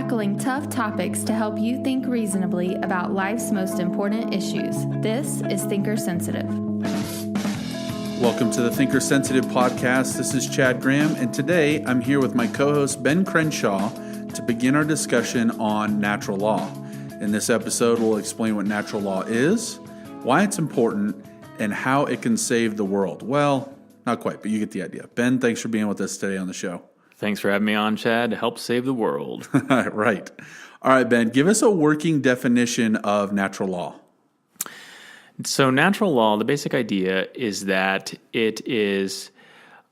tackling tough topics to help you think reasonably about life's most important issues. This is Thinker Sensitive. Welcome to the Thinker Sensitive podcast. This is Chad Graham, and today I'm here with my co-host Ben Crenshaw to begin our discussion on natural law. In this episode, we'll explain what natural law is, why it's important, and how it can save the world. Well, not quite, but you get the idea. Ben, thanks for being with us today on the show. Thanks for having me on, Chad, to help save the world. Right. All right, Ben, give us a working definition of natural law. So natural law, the basic idea is that it is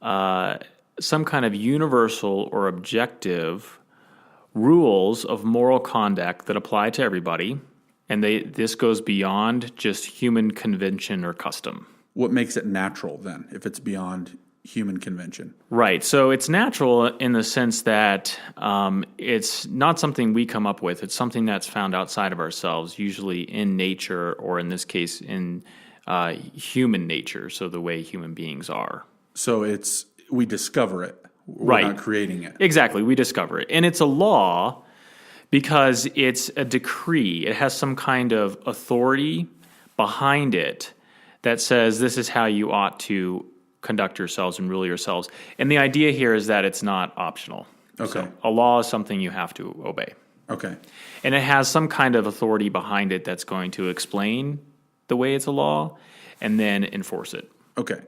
some kind of universal or objective rules of moral conduct that apply to everybody, and this goes beyond just human convention or custom. What makes it natural then, if it's beyond human convention? Right. So it's natural in the sense that it's not something we come up with. It's something that's found outside of ourselves, usually in nature, or in this case, in human nature, so the way human beings are. So we discover it. We're not creating it. Exactly. We discover it. And it's a law because it's a decree. It has some kind of authority behind it that says this is how you ought to conduct yourselves and rule yourselves. And the idea here is that it's not optional. Okay. So a law is something you have to obey. Okay. And it has some kind of authority behind it that's going to explain the way it's a law and then enforce it. Okay.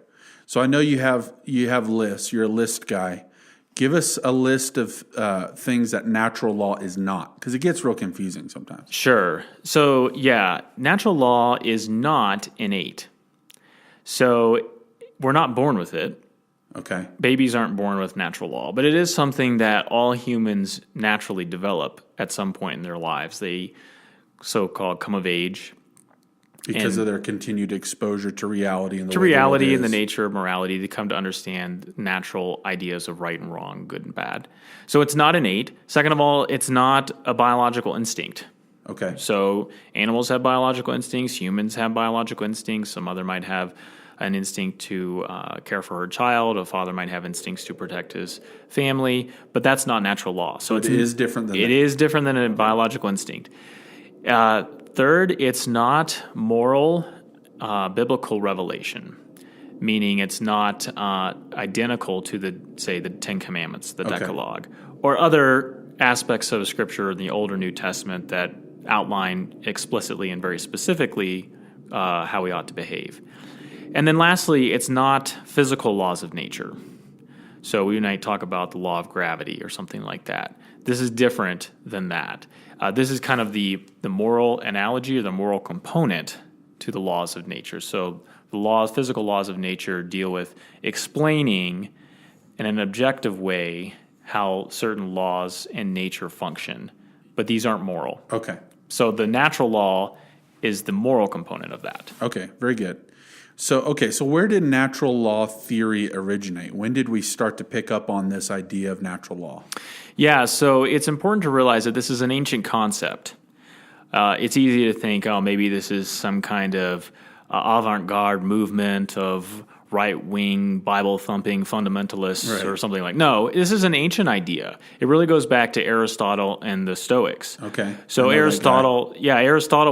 So I know you have lists. You're a list guy. Give us a list of things that natural law is not, because it gets real confusing sometimes. Sure. So, yeah, natural law is not innate. So we're not born with it. Okay. Babies aren't born with natural law, but it is something that all humans naturally develop at some point in their lives. They so-called come of age. Because of their continued exposure to reality and the and the nature of morality, they come to understand natural ideas of right and wrong, good and bad. So it's not innate. Second of all, it's not a biological instinct. Okay. So animals have biological instincts, humans have biological instincts. Some mother might have an instinct to care for her child. A father might have instincts to protect his family, but that's not natural law. So it is different than it is different than a biological instinct. Third, it's not moral biblical revelation, meaning it's not identical to the Ten Commandments, the Decalogue, or other aspects of Scripture in the Old or New Testament that outline explicitly and very specifically how we ought to behave. And then lastly, it's not physical laws of nature. So we might talk about the law of gravity or something like that. This is different than that. This is kind of the moral analogy or the moral component to the laws of nature. So the physical laws of nature deal with explaining in an objective way how certain laws in nature function, but these aren't moral. Okay. So the natural law is the moral component of that. Okay, very good. So where did natural law theory originate? When did we start to pick up on this idea of natural law? Yeah, so it's important to realize that this is an ancient concept. It's easy to think, maybe this is some kind of avant-garde movement of right-wing, Bible-thumping fundamentalists or something like. No, this is an ancient idea. It really goes back to Aristotle and the Stoics. Okay. So Aristotle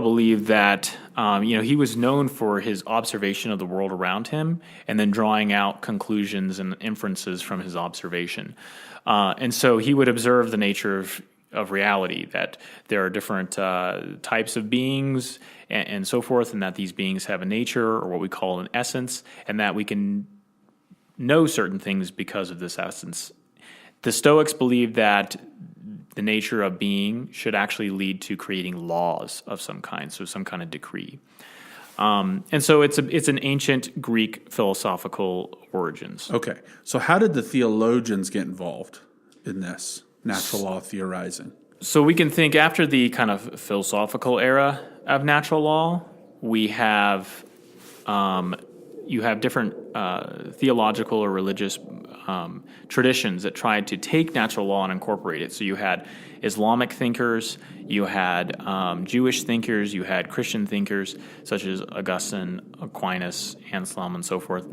believed that he was known for his observation of the world around him and then drawing out conclusions and inferences from his observation. And so he would observe the nature of reality, that there are different types of beings and so forth, and that these beings have a nature or what we call an essence, and that we can know certain things because of this essence. The Stoics believed that the nature of being should actually lead to creating laws of some kind, so some kind of decree. And so it's an ancient Greek philosophical origins. Okay. So how did the theologians get involved in this natural law theorizing? So we can think after the kind of philosophical era of natural law, we have you have different theological or religious traditions that tried to take natural law and incorporate it. So you had Islamic thinkers, you had Jewish thinkers, you had Christian thinkers such as Augustine, Aquinas, Anselm, and so forth.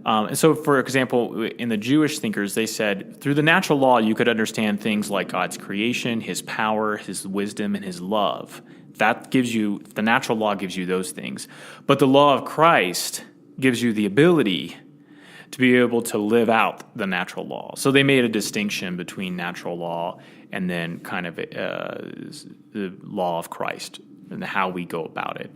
And so, for example, in the Jewish thinkers, they said through the natural law you could understand things like God's creation, His power, His wisdom, and His love. That gives you, the natural law gives you those things. But the law of Christ gives you the ability to be able to live out the natural law. So they made a distinction between natural law and then kind of the law of Christ and how we go about it.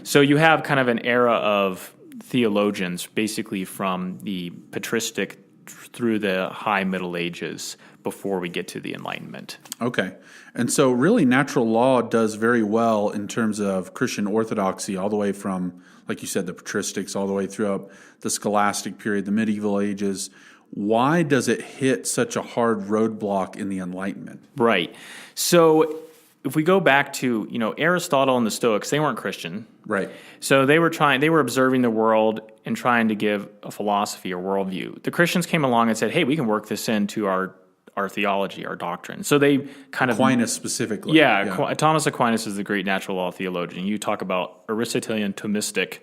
So you have kind of an era of theologians, basically from the patristic through the high Middle Ages before we get to the Enlightenment. Okay. And so really natural law does very well in terms of Christian orthodoxy all the way from, like you said, the patristics all the way throughout the scholastic period, the medieval ages. Why does it hit such a hard roadblock in the Enlightenment? Right. So if we go back to, Aristotle and the Stoics, they weren't Christian. Right. So they were observing the world and trying to give a philosophy or worldview. The Christians came along and said, hey, we can work this into our theology, our doctrine. So they kind of... Aquinas specifically. Yeah. Thomas Aquinas is the great natural law theologian. You talk about Aristotelian Thomistic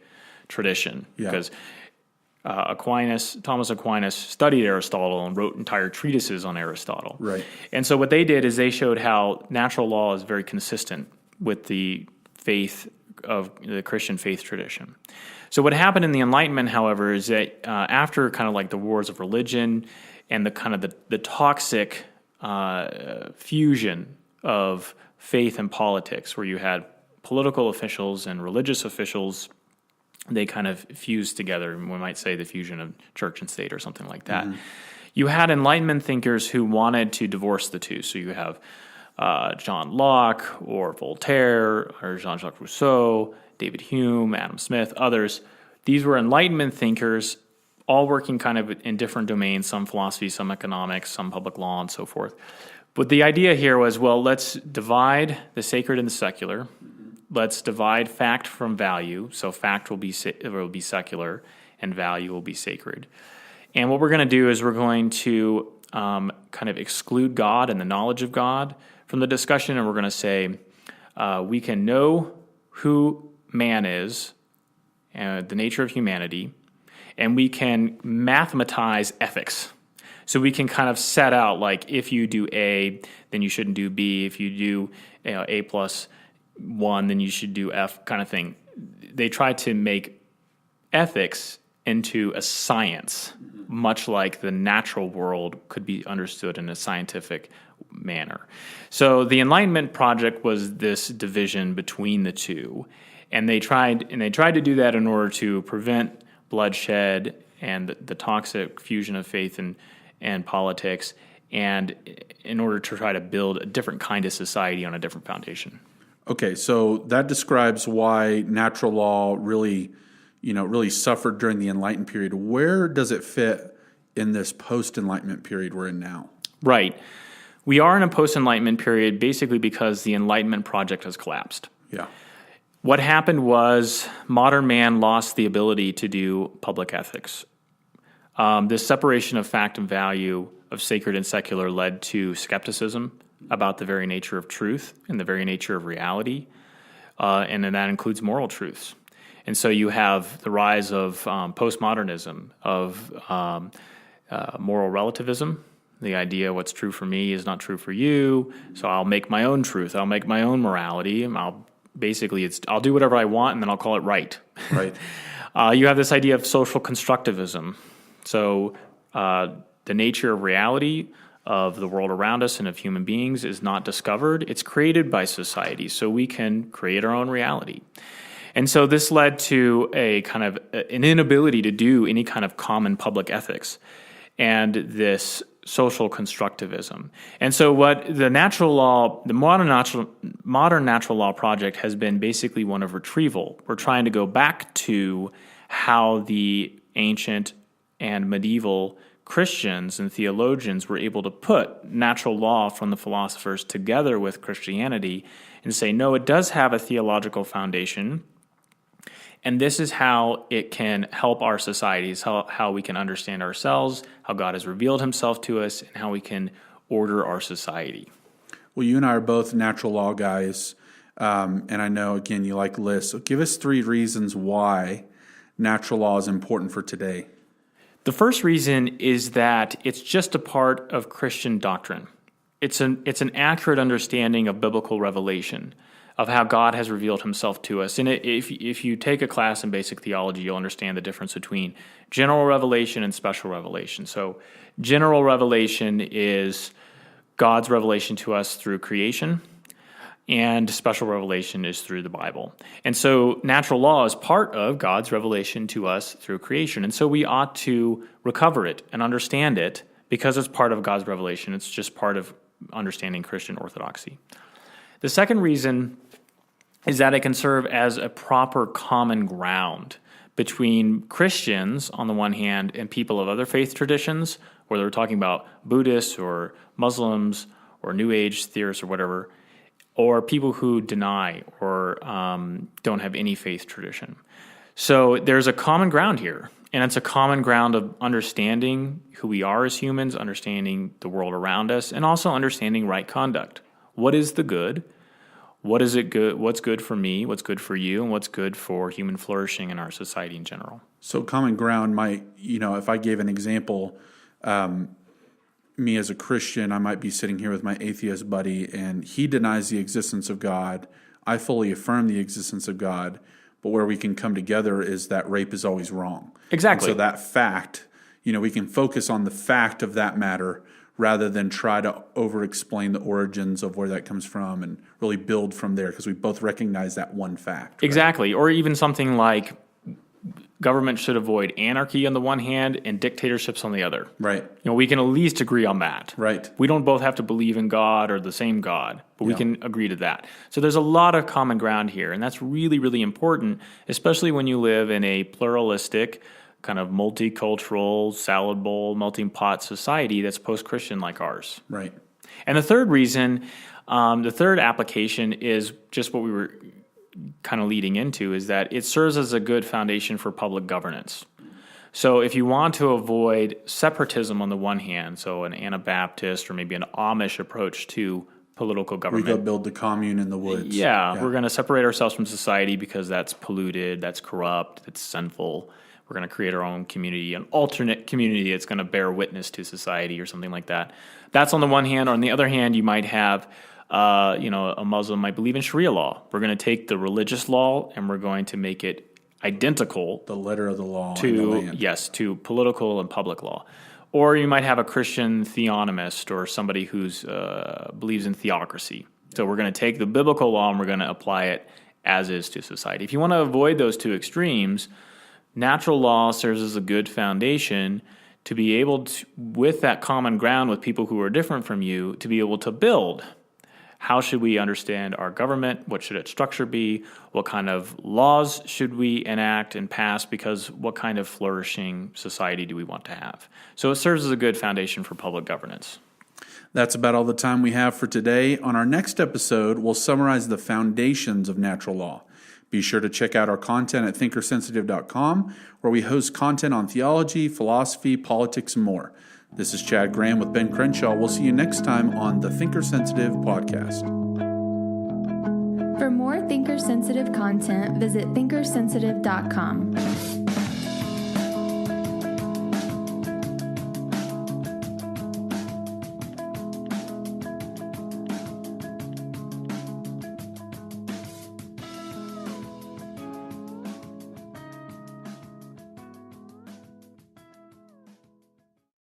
tradition because Thomas Aquinas studied Aristotle and wrote entire treatises on Aristotle. Right. And so what they did is they showed how natural law is very consistent with the faith of the Christian faith tradition. So what happened in the Enlightenment, however, is that after kind of like the wars of religion and the kind of the toxic fusion of faith and politics, where you had political officials and religious officials, they kind of fused together. We might say the fusion of church and state or something like that. Mm-hmm. You had Enlightenment thinkers who wanted to divorce the two. So you have John Locke or Voltaire or Jean-Jacques Rousseau, David Hume, Adam Smith, others. These were Enlightenment thinkers, all working kind of in different domains, some philosophy, some economics, some public law, and so forth. But the idea here was, well, let's divide the sacred and the secular. Let's divide fact from value. So fact will be secular and value will be sacred. And what we're going to do is we're going to kind of exclude God and the knowledge of God from the discussion, and we're going to say we can know who man is, the nature of humanity, and we can mathematize ethics. So we can kind of set out, like, if you do A, then you shouldn't do B. If you do A plus 1, then you should do F, kind of thing. They try to make ethics into a science, much like the natural world could be understood in a scientific manner. So the Enlightenment project was this division between the two, and they tried to do that in order to prevent bloodshed and the toxic fusion of faith and politics, and in order to try to build a different kind of society on a different foundation. Okay, so that describes why natural law really suffered during the Enlightenment period. Where does it fit in this post-Enlightenment period we're in now? Right. We are in a post-Enlightenment period basically because the Enlightenment project has collapsed. Yeah. What happened was modern man lost the ability to do public ethics. This separation of fact and value, of sacred and secular, led to skepticism about the very nature of truth and the very nature of reality, and then that includes moral truths. And so you have the rise of postmodernism, of moral relativism, the idea what's true for me is not true for you, so I'll make my own truth, I'll make my own morality, and I'll do whatever I want, and then I'll call it right. Right. You have this idea of social constructivism. So the nature of reality of the world around us and of human beings is not discovered. It's created by society, so we can create our own reality. And so this led to a kind of an inability to do any kind of common public ethics and this social constructivism. And so what the modern natural law project has been basically one of retrieval. We're trying to go back to how the ancient and medieval Christians and theologians were able to put natural law from the philosophers together with Christianity and say, no, it does have a theological foundation, And this is how it can help our societies, how we can understand ourselves, how God has revealed himself to us, and how we can order our society. Well, you and I are both natural law guys, and I know, again, you like lists. So give us 3 reasons why natural law is important for today. The first reason is that it's just a part of Christian doctrine. It's an accurate understanding of biblical revelation, of how God has revealed himself to us. And if you take a class in basic theology, you'll understand the difference between general revelation and special revelation. So general revelation is God's revelation to us through creation, and special revelation is through the Bible. And so natural law is part of God's revelation to us through creation. And so we ought to recover it and understand it because it's part of God's revelation. It's just part of understanding Christian orthodoxy. The second reason is that it can serve as a proper common ground between Christians on the one hand and people of other faith traditions, whether we're talking about Buddhists or Muslims or New Age theorists or whatever, or people who deny or don't have any faith tradition. So there's a common ground here, and it's a common ground of understanding who we are as humans, understanding the world around us, and also understanding right conduct. What is the good? What is it good? What's good for me? What's good for you? And what's good for human flourishing in our society in general? So common ground might, if I gave an example, me as a Christian, I might be sitting here with my atheist buddy, and he denies the existence of God. I fully affirm the existence of God, but where we can come together is that rape is always wrong. Exactly. And so that fact, we can focus on the fact of that matter rather than try to over-explain the origins of where that comes from and really build from there, because we both recognize that one fact. Right? Exactly. Or even something like government should avoid anarchy on the one hand and dictatorships on the other. Right. We can at least agree on that. Right. We don't both have to believe in God or the same God, but we can agree to that. So there's a lot of common ground here, and that's really, really important, especially when you live in a pluralistic, kind of multicultural, salad bowl, melting pot society that's post-Christian like ours. Right. And the third reason, the third application is just what we were kind of leading into, is that it serves as a good foundation for public governance. So if you want to avoid separatism on the one hand, so an Anabaptist or maybe an Amish approach to political government. We go build the commune in the woods. Yeah, we're going to separate ourselves from society because that's polluted, that's corrupt, that's sinful. We're going to create our own community, an alternate community that's going to bear witness to society or something like that. That's on the one hand. On the other hand, you might have a Muslim might believe in Sharia law. We're going to take the religious law and we're going to make it identical. The letter of the law in the land. Yes, to political and public law. Or you might have a Christian theonomist or somebody who's believes in theocracy. So we're going to take the biblical law and we're going to apply it as is to society. If you want to avoid those two extremes, natural law serves as a good foundation to be able to, with that common ground with people who are different from you, to be able to build. How should we understand our government? What should its structure be? What kind of laws should we enact and pass? Because what kind of flourishing society do we want to have? So it serves as a good foundation for public governance. That's about all the time we have for today. On our next episode, we'll summarize the foundations of natural law. Be sure to check out our content at thinkersensitive.com, where we host content on theology, philosophy, politics, and more. This is Chad Graham with Ben Crenshaw. We'll see you next time on the Thinker Sensitive podcast. For more Thinker Sensitive content, visit thinkersensitive.com.